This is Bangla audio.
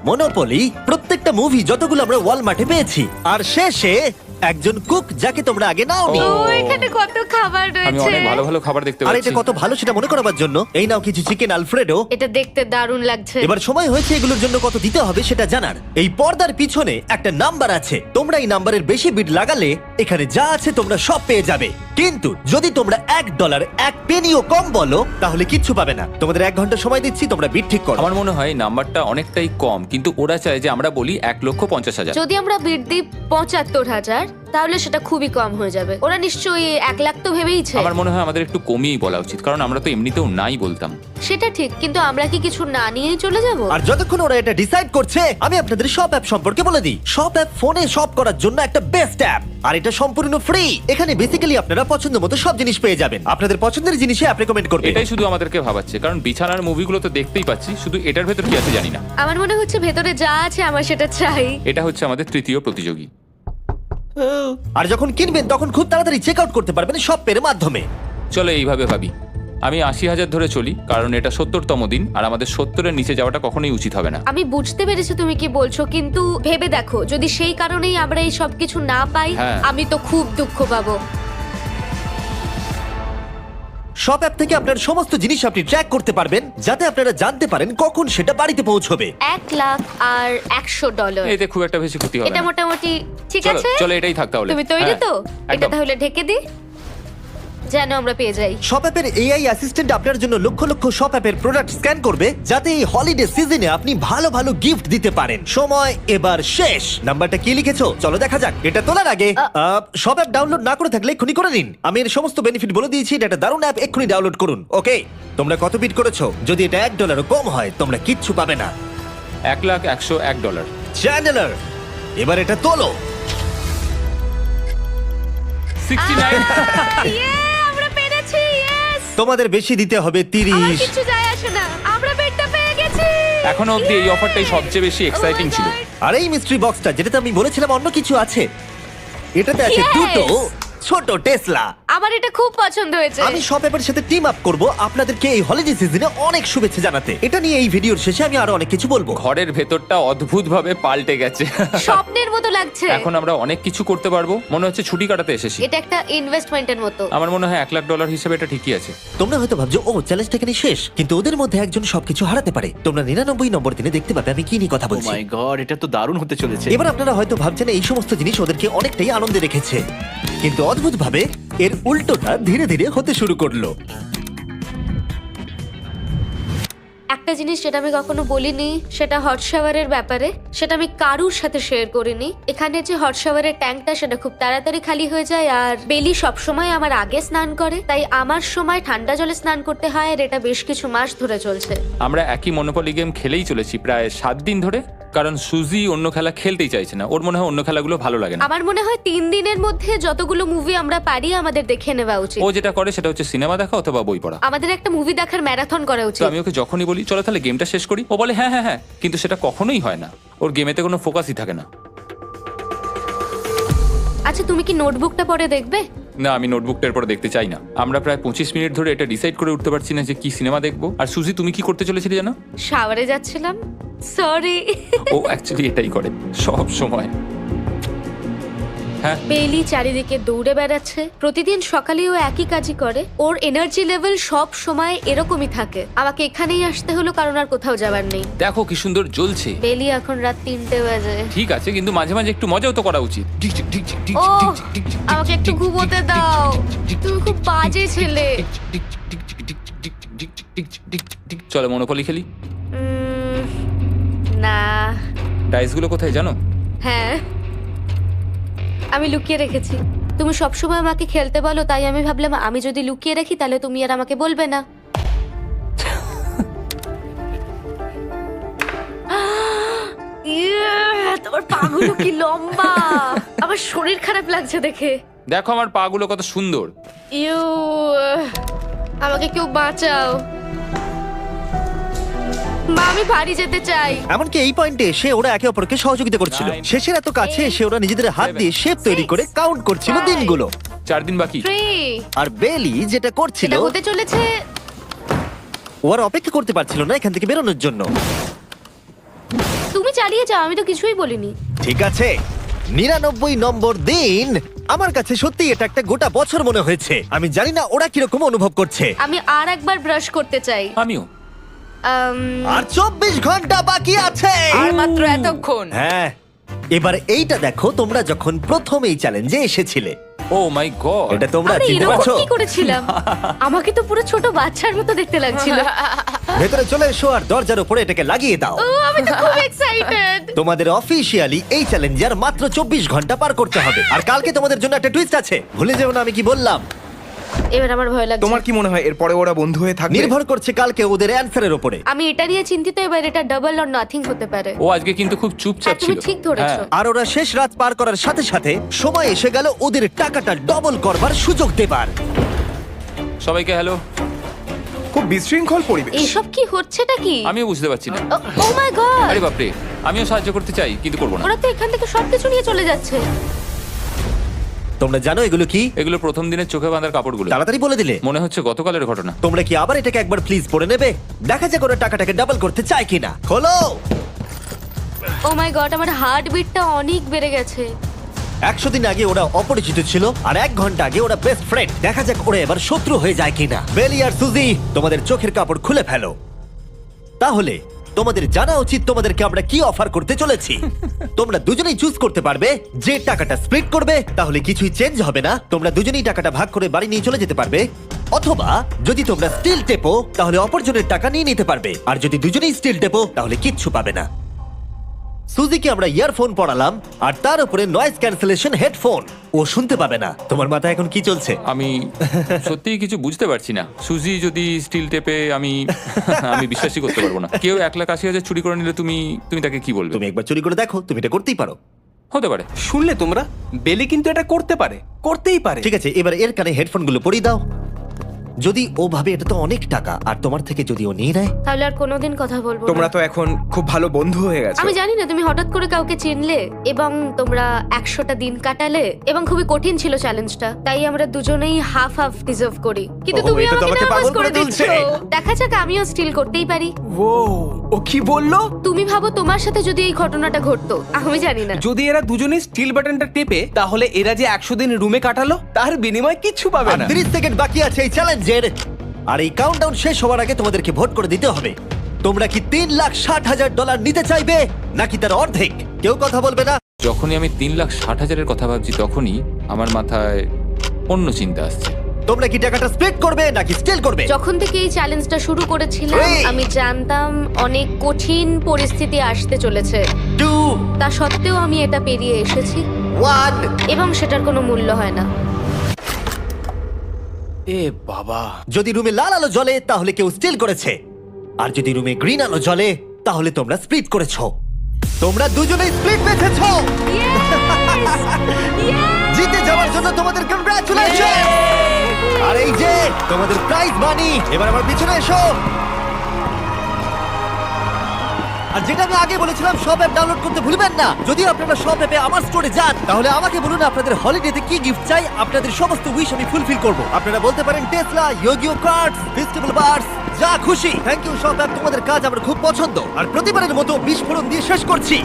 মনোপলি, প্রত্যেকটা মুভি যতগুলো আমরা ওয়ালমার্টে পেয়েছি, আর শেষে একজন কুক যাকে তোমরা আগে নাওনি। ও এখানে কত খাবার আমি রয়েছে। অনেক ভালো ভালো খাবার দেখতে আর পাচ্ছি। এটা কত ভালো সেটা মনে করাবার জন্য এই নাও কিছু চিকেন আলফ্রেডো। এটা দেখতে দারুণ লাগছে। এবার সময় হয়েছে এগুলোর জন্য কত দিতে হবে সেটা জানার। এই পর্দার পিছনে একটা নাম্বার আছে, তোমরা এই নাম্বারের বেশি বিট লাগালে এখানে যা আছে তোমরা সব পেয়ে যাবে। কিন্তু যদি তোমরা $1 এক পেনিও কম বলো তাহলে কিচ্ছু পাবে না। তোমাদের 1 ঘন্টা সময় দিচ্ছি, তোমরা বিট ঠিক করো। আমার মনে হয় এই নাম্বারটা অনেকটাই কম, কিন্তু ওরা চায় যে আমরা বলি 1,50,000। যদি আমরা বিট দিই ৭৫,০০০ তাহলে সেটা খুবই কম হয়ে যাবে। ওরা নিশ্চয়ই 1,00,000 তো ভেবেইছে। আমার মনে হয় আমাদের একটু কমিয়েই বলা উচিত, কারণ আমরা তো এমনিতেও নাই বলতাম। সেটা ঠিক, কিন্তু আমরা কি কিছু না নিয়েই চলে যাব? আর যতক্ষণ ওরা এটা ডিসাইড করছে আমি আপনাদের সব অ্যাপ সম্পর্কে বলে দিই। সব অ্যাপ ফোনে শপ করার জন্য একটা বেস্ট অ্যাপ, আর এটা সম্পূর্ণ ফ্রি। এখানে বেসিক্যালি আপনারা পছন্দ মতো সব জিনিস পেয়ে যাবেন। আপনাদের পছন্দের জিনিসে অ্যাপ রেকমেন্ড করবে। এটাই শুধু আমাদেরকে ভাবাচ্ছে, কারণ বিছানার মুভিগুলো তো দেখতেই পাচ্ছি, শুধু এটার ভেতর কি আছে জানি না। আমার মনে হচ্ছে ভেতরে যা আছে আমার সেটা চাই। এটা হচ্ছে আমাদের তৃতীয় প্রতিযোগী। আর যখন কিনবেন তখন খুব তাড়াতাড়ি চেক আউট করতে পারবেন সব পের মাধ্যমে। চলো এইভাবে ভাবি, আমি 80,000 ধরে চলি, কারণ এটা 70তম দিন, আর আমাদের 70-এর নিচে যাওয়াটা কখনোই উচিত হবে না। আমি বুঝতে পেরেছি তুমি কি বলছো, কিন্তু ভেবে দেখো যদি সেই কারণেই আমরা এই সব কিছু না পাই, হ্যাঁ। আমি তো খুব দুঃখ পাবো। সব অ্যাপ থেকে আপনার সমস্ত জিনিস আপনি ট্র্যাক করতে পারবেন, যাতে আপনারা জানতে পারেন কখন সেটা বাড়িতে পৌঁছবে। $1,00,000 আর $100 এতে খুব একটা বেশি ক্ষতি হবে এটা না। মোটামুটি ঠিক চলো আছে। চলো এটাই থাক তাহলে। তুমি তৈরি হ্যাঁ, তো? এটা একদম। তাহলে ঢেকে দি, যেন আমরা পেয়ে যাই। শপ অ্যাপের এআই অ্যাসিস্ট্যান্ট আপনার জন্য লক্ষ লক্ষ শপ অ্যাপের প্রোডাক্ট স্ক্যান করবে, যাতে এই হলিডে সিজনে আপনি ভালো ভালো গিফট দিতে পারেন। সময় এবার শেষ। নাম্বারটা কি লিখেছো চলো দেখা যাক। এটা তোলার আগে শপ অ্যাপ ডাউনলোড না করে থাকলে এক্ষুনি করে নিন। আমি এর সমস্ত বেনিফিট বলে দিয়েছি। এটা একটা দারুণ অ্যাপ, এক্ষুনি ডাউনলোড করুন। ওকে, তোমরা কত বিট করেছো? যদি এটা $1 কম হয় তোমরা কিচ্ছু পাবে না। $1,101। চ্যান্ডেলার, এবার এটা তোলো। 69। ইয়ে, আমরা পেরেছি। ইয়েস! তোমাদের বেশি দিতে হবে আমার 30। কিছু যায় আসে না, আমরা বেডটা পেয়ে গেছি। এখনো অব্দি এই অফারটাই সবচেয়ে বেশি এক্সাইটিং ছিল। আর এই মিস্ট্রি বক্সটা, যেটাতে আমি বলেছিলাম অন্য কিছু আছে, এটাতে আছে Yes! দুটো ছোট টেসলা। আমার এটা খুব পছন্দ হয়েছে। আমি শপ অ্যাপের সাথে টিম আপ করব আপনাদেরকে এই হলিডে সিজনে অনেক শুভেচ্ছা জানাতে। এটা নিয়ে এই ভিডিওর শেষে আমি আরো অনেক কিছু বলবো। ঘরের ভেতরটা অদ্ভুতভাবে পাল্টে গেছে। স্বপ্নের মতো লাগছে। এখন আমরা অনেক কিছু করতে পারবো, মনে হচ্ছে ছুটি কাটাতে এসেছি। এটা একটা ইনভেস্টমেন্টের মতো। আমার মনে হয় $1,00,000 হিসেবে এটা ঠিকই আছে। তোমরা হয়তো ভাবছো ও চ্যালেঞ্জটা এখানে শেষ, কিন্তু ওদের মধ্যে একজন সবকিছু হারাতে পারে। তোমরা 99 নম্বর দিনে দেখতে পাবে আমি কি নিয়ে কথা ও বলছি। মাই গড, এটা তো দারুণ হতে চলেছে। এবার আপনারা হয়তো ভাবছেন এই সমস্ত জিনিস ওদেরকে অনেকটাই আনন্দে রেখেছে, কিন্তু অদ্ভুতভাবে এর উল্টোটা ধীরে ধীরে হতে শুরু করলো। একটা জিনিস যেটা আমি কখনো বলিনি, সেটা হট শাওয়ারের ব্যাপারে। সেটা আমি কারুর সাথে শেয়ার করিনি। এখানে যে হট শাওয়ারের ট্যাঙ্কটা, সেটা খুব তাড়াতাড়ি খালি হয়ে যায়, আর বেলি সবসময় আমার আগে স্নান করে, তাই আমার সময় ঠান্ডা জলে স্নান করতে হয়, আর এটা বেশ কিছু মাস ধরে চলছে। আমরা একই মনোপলি গেম খেলেই চলেছি প্রায় 7 দিন ধরে, কারণ সুজি অন্য খেলা খেলতেই চাইছে না। ওর মনে হয় অন্য খেলাগুলো ভালো লাগে না। আমার মনে হয় 3 দিনের মধ্যে যতগুলো মুভি আমরা পারি আমাদের দেখে নেওয়া উচিত। ও যেটা করে সেটা হচ্ছে সিনেমা দেখা অথবা বই পড়া। আমাদের একটা মুভি দেখার ম্যারাথন করা তো উচিত। আমি ওকে যখনই বলি চলো তাহলে গেমটা শেষ করি, ও বলে হ্যাঁ হ্যাঁ হ্যাঁ, কিন্তু সেটা কখনোই হয় না। ওর গেমেতে কোনো ফোকাসই থাকে না। আচ্ছা, তুমি কি নোটবুকটা পরে দেখবে? না, আমি নোটবুকটার পর দেখতে চাই না। আমরা প্রায় 25 মিনিট ধরে এটা ডিসাইড করে উঠতে পারছি না যে কি সিনেমা দেখবো। আর সুজি, তুমি কি করতে চলেছিলে জানো? শাওয়ারে যাচ্ছিলাম। সরি। ও অ্যাকচুয়ালি এটাই করে সব সময়। হ্যাঁ, বেলি চারিদিকে দৌড়ে বেড়াচ্ছে। প্রতিদিন সকালে ও একই কাজই করে। ওর এনার্জি লেভেল সব সময় এরকমই থাকে। আমাকে এখানেই আসতে হলো, কারণ আর কোথাও যাবার নেই। দেখো কি সুন্দর জ্বলছে। বেলি এখন রাত 3টে বাজে। ঠিক আছে, কিন্তু মাঝে মাঝে একটু মজাও তো করা উচিত। ও, আমাকে একটু ঘুমোতে দাও। তুমি খুব বাজে ছেলে। চলো মনোপলি খেলি। না। ডাইসগুলো কোথায় জানো? হ্যাঁ, আমি লুকিয়ে রেখেছি। তুমি সবসময় আমাকে খেলতে বলো, তাই আমি ভাবলাম আমি যদি লুকিয়ে রাখি তাহলে তুমি আর আমাকে বলবে না। তোমার পাগুলো কি লম্বা! আমার শরীর খারাপ লাগছে দেখে। দেখো আমার পাগুলো কত সুন্দর। ইউ, আমাকে কেউ বাঁচাও। মা, আমি বাড়ি যেতে চাই। এমনকি এই পয়েন্টে এসে ওরা একে অপরকে সহযোগিতা করছিল। 9, শেষের এত কাছে এসে ওরা নিজেদের হাত 7, দিয়ে শেপ তৈরি করে কাউন্ট করছিল 5, দিনগুলো। 4 দিন বাকি। 3, আর বেলি যেটা করছিল, এটা হতে চলেছে। ও আর অপেক্ষা করতে পারছিল না এখান থেকে বেরোনোর জন্য। তুমি চালিয়ে যাও, আমি তো কিছুই বলিনি। ঠিক আছে, 99 নম্বর দিন। আমার কাছে সত্যি এটা একটা গোটা বছর মনে হয়েছে। আমি জানি না ওরা কিরকম অনুভব করছে। আমি আর একবার ব্রাশ করতে চাই। আমিও। আর 24 ঘন্টা বাকি আছে। আর মাত্র এতক্ষণ। হ্যাঁ, এবার এইটা দেখো, তোমরা যখন প্রথম এই চ্যালেঞ্জে এসেছিলে, ও মাই গড। এটা তোমরা আরে চিনতে এরকম পারছো? কি করেছিলাম? আমাকে তো পুরো ছোট বাচ্চার মতো দেখতে লাগছিল। ভেতরে চলে এসো আর দরজার উপরে এটাকে লাগিয়ে দাও। ও, আমি তো খুব এক্সাইটেড। তোমাদের অফিসিয়ালি এই চ্যালেঞ্জে আর মাত্র 24 ঘন্টা পার করতে হবে। আর কালকে তোমাদের জন্য একটা টুইস্ট আছে, ভুলে যেও না আমি কি বললাম। এবার আমার ভয় লাগছে। তোমার কি মনে হয় এরপরে ওরা বন্ধু হয়ে থাকবে? নির্ভর করছে কালকে ওদের অ্যানসারের উপরে। আমি এটা নিয়ে চিন্তিত, এবার এটা ডাবল অর নাথিং হতে পারে। ও আজকে কিন্তু খুব চুপচাপ হ্যাঁ, তুমি ছিল। ঠিক ধরেছো। হ্যাঁ। আর ওরা শেষ রাত পার করার সাথে সাথে সময় এসে গেল ওদের টাকাটা ডবল করবার সুযোগ দেবার। সবাইকে হ্যালো। খুব বিশৃঙ্খল পরিবেশ। এইসব কি হচ্ছেটা কি? আমিও বুঝতে পারছি না। ও মাই গড, আরে বাপরে, আমিও সাহায্য করতে চাই কিন্তু করবো না। ওরা তো এখান থেকে সবকিছু নিয়ে চলে যাচ্ছে। তোমরা জানো এগুলো কি? এগুলো প্রথম দিনের চোখে বাঁধার কাপড়গুলো। তাড়াতাড়ি বলে দিলে। মনে হচ্ছে গতকালের ঘটনা। তোমরা কি আবার এটাকে একবার প্লিজ পড়ে নেবে? দেখা যাক ওরা টাকাটাকে ডাবল করতে চায় কিনা। খোলো। ও মাই গড, আমার হার্ট বিটটা অনেক বেড়ে গেছে। 100 দিন আগে ওরা অপরিচিত ছিল আর 1 ঘন্টা আগে ওরা বেস্ট ফ্রেন্ড। দেখা যাক ওরা এবার শত্রু হয়ে যায় কিনা। বেলি আর সুজি, তোমাদের চোখের কাপড় খুলে ফেলো। তাহলে তোমাদের জানা উচিত তোমাদেরকে আমরা কি অফার করতে চলেছি। তোমরা দুজনেই চুজ করতে পারবে যে টাকাটা স্প্লিট করবে, তাহলে কিছুই চেঞ্জ হবে না। তোমরা দুজনেই টাকাটা ভাগ করে বাড়ি নিয়ে চলে যেতে পারবে। অথবা যদি তোমরা স্টিল টেপো তাহলে অপরজনের টাকা নিয়ে নিতে পারবে। আর যদি দুজনেই স্টিল টেপো তাহলে কিচ্ছু পাবে না। সুজিকে আমরা ইয়ারফোন পড়ালাম আর তার উপরে নয়েজ ক্যান্সেলেশন হেডফোন। ও শুনতে পাবে না। তোমার মাথায় এখন কি চলছে? আমি সত্যিই কিছু বুঝতে পারছি না। সুজি যদি স্টিল টেপে, আমি বিশ্বাসই করতে পারবো না। কেউ 1,80,000 চুরি করে নিলে তুমি তাকে কি বলবে? তুমি একবার চুরি করে দেখো, তুমি এটা করতেই পারো। হতে পারে। শুনলে তোমরা, বেলি কিন্তু এটা করতে পারে, করতেই পারে। ঠিক আছে, এবার এর কানে হেডফোনগুলো পরিয়ে দাও। যদি ও ভাবে এটা তো অনেক টাকা আর তোমার থেকে যদি ও নিয়ে নেয়, তাহলে আর কোনোদিন কথা বলবো তোমরা না। তো এখন খুব ভালো বন্ধু হয়ে গেছো। আমি জানি না, তুমি হঠাৎ করে কাউকে চিনলে এবং তোমরা 100টা দিন কাটালে এবং খুবই কঠিন ছিল চ্যালেঞ্জটা, তাই আমরা দুজনেই হাফ হাফ ডিজার্ভ করি। কিন্তু ওহো, তুমি এটা তো আমাকে আমাকে নার্ভাস পাগল করে করে দিচ্ছ। তুলছে। দেখা যাক, আমিও স্টিল করতেই পারি। ও ও কি বললো? তুমি ভাবো তোমার সাথে যদি এই ঘটনাটা ঘটতো, আমি জানি না। যদি এরা দুজনে স্টিল বাটনটা টেপে, তাহলে এরা যে 100 দিন রুমে কাটালো তার বিনিময়ে কিচ্ছু পাবে আর না। 30 সেকেন্ড বাকি আছে এই চ্যালেঞ্জের। আর এই কাউন্টডাউন শেষ হওয়ার আগে তোমাদেরকে ভোট করে দিতে হবে। তোমরা কি $3,60,000 নিতে চাইবে নাকি তার অর্ধেক? কেউ কথা বলবে না। যখনই আমি 3,60,000-এর কথা ভাবছি, তখনই আমার মাথায় অন্য চিন্তা আসছে। তোমরা কি টাকাটা স্প্লিট করবে নাকি স্টিল করবে? যখন থেকে এই চ্যালেঞ্জটা শুরু করেছিলাম, Three. আমি জানতাম অনেক কঠিন পরিস্থিতি আসতে চলেছে। 2, তা সত্ত্বেও আমি এটা পেরিয়ে এসেছি 1। এবং সেটার কোনো মূল্য হয় না। এ বাবা, যদি রুমে লাল আলো জ্বলে তাহলে কেউ স্টিল করেছে, আর যদি রুমে গ্রিন আলো জ্বলে তাহলে তোমরা স্প্লিট করেছো। তোমরা দুজনেই স্প্লিট বেঁচেছো। জিতে যাওয়ার জন্য তোমাদের কংগ্রাচুলেশন। আর এই যে তোমাদের প্রাইজ মানি। এবার আমার পিছনে এসো। আর যেটা আমি আগে বলেছিলাম, সব অ্যাপ ডাউনলোড করতে ভুলবেন না। যদি আপনারা সব অ্যাপে আমার স্টোরে যান, তাহলে আমাকে বলুন আপনাদের হলিডেতে কি গিফট চাই। আপনাদের সমস্ত উইশ আমি ফুলফিল করব। আপনারা বলতে পারেন টেসলা, ইয়োগিও কার্ডস, ফেস্টিভ্যাল বার্স, যা খুশি। থ্যাংক ইউ সব অ্যাপ, তোমাদের কাজ আমার খুব পছন্দ। আর প্রতিবারের মতো বিস্ফোরণ দিয়ে শেষ করছি।